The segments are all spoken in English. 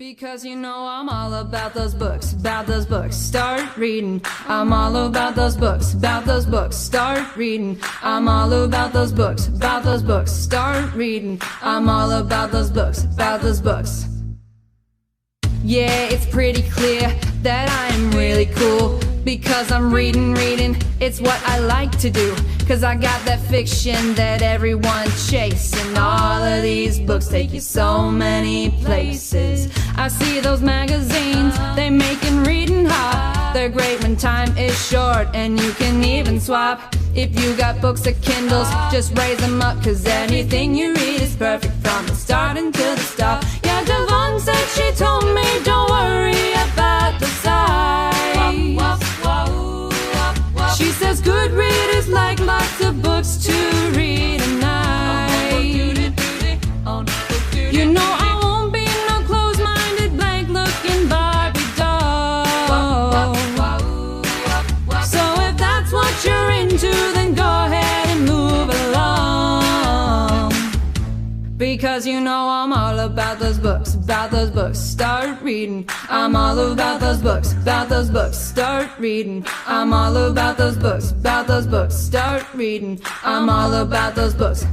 Because you know I'm all about those books, start reading. I'm all about those books, start reading. I'm all about those books, start reading. I'm all about those books. Yeah, it's pretty clear that I'm really cool, because I'm reading, it's what I like to do. Cause I got that fiction that everyone's chasing. All of these books take you so many places. I see those magazines, they making reading hot. They're great when time is short and you can even swap. If you got books or Kindles, just raise them up, cause anything you read is perfect from the start until the stop. Yeah, Defiance said, she told me, don't worry about the size. She says good readers like lots of books to read a night. You know I won't be no closed-minded, blank-looking Barbie doll. So if that's what you're into, then go ahead and move along. Because you know I'm all about those books, start reading. I'm all about those books, start reading. I'm all about those books, start reading. I'm all about those books,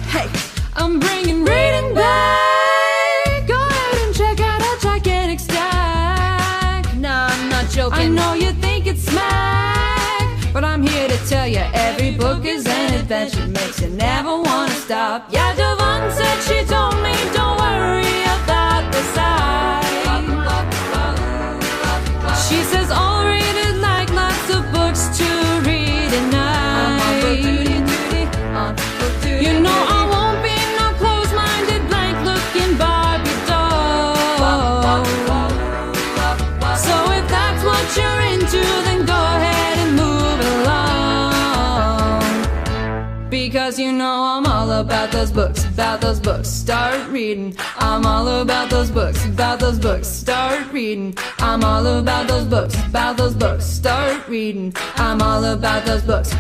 Hey, I'm bringing reading back. Go ahead and check out our gigantic stack. Nah, I'm not joking. I know you think it's smack, but I'm here to tell you every book is an adventure, makes you never wanna stop. Yeah, Defiance said, she told me, don't worry about the size. She says all readers like lots of books to read at night. You know I won't be no closed-minded, blank-looking Barbie doll. So if that's what you're into, then go ahead and move along. Because you know I'm all about those books, start reading. I'm all about those books, start reading. I'm all about those books, start reading. I'm all about those books,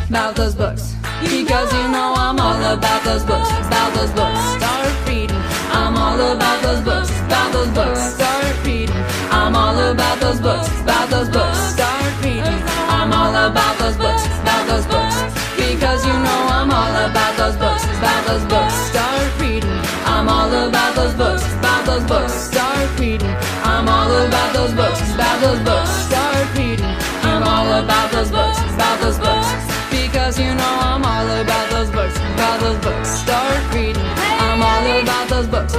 Because you know I'm all about those books, start reading. I'm all about those books, start reading. I'm all about those books, start reading. I'm all about those books, Because you know I'm all about those books, start reading. I'm all about those books, start reading. I'm all about those books, start reading. I'm all about those books, Because you know I'm all about those books, start reading. I'm all about those books,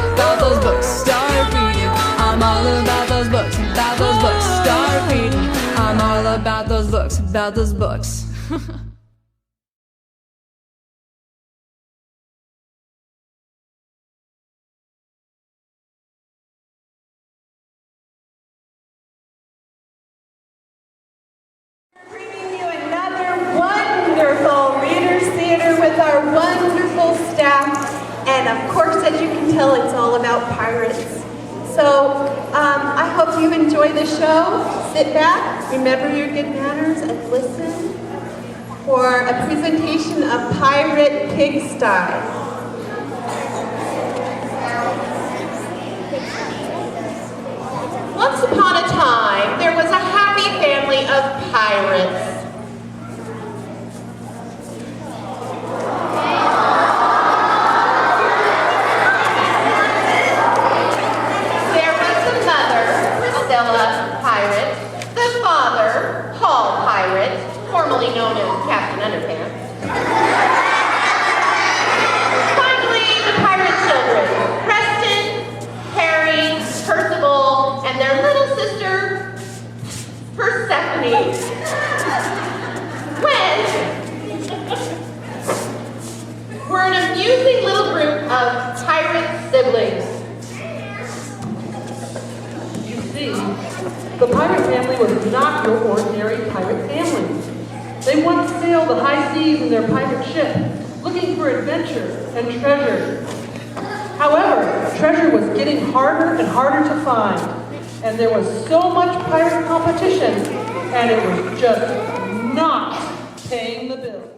start reading. I'm all about those books, start reading. I'm all about those books. With our wonderful staff, and of course, as you can tell, it's all about pirates. So I hope you enjoy the show. Sit back, remember your good manners, and listen for a presentation of Pirate Pigsty. Once upon a time, there was a happy family of pirates. Pirate, the father, Paul Pirate, formerly known as Captain Underpants. Finally, the pirate children, Preston, Harry, Percival, and their little sister, Persephone. We're an amusing little group of pirate siblings. The pirate family was not your ordinary pirate family. They once sailed the high seas in their pirate ship, looking for adventure and treasure. However, treasure was getting harder and harder to find, and there was so much pirate competition, and it was just not paying the bills.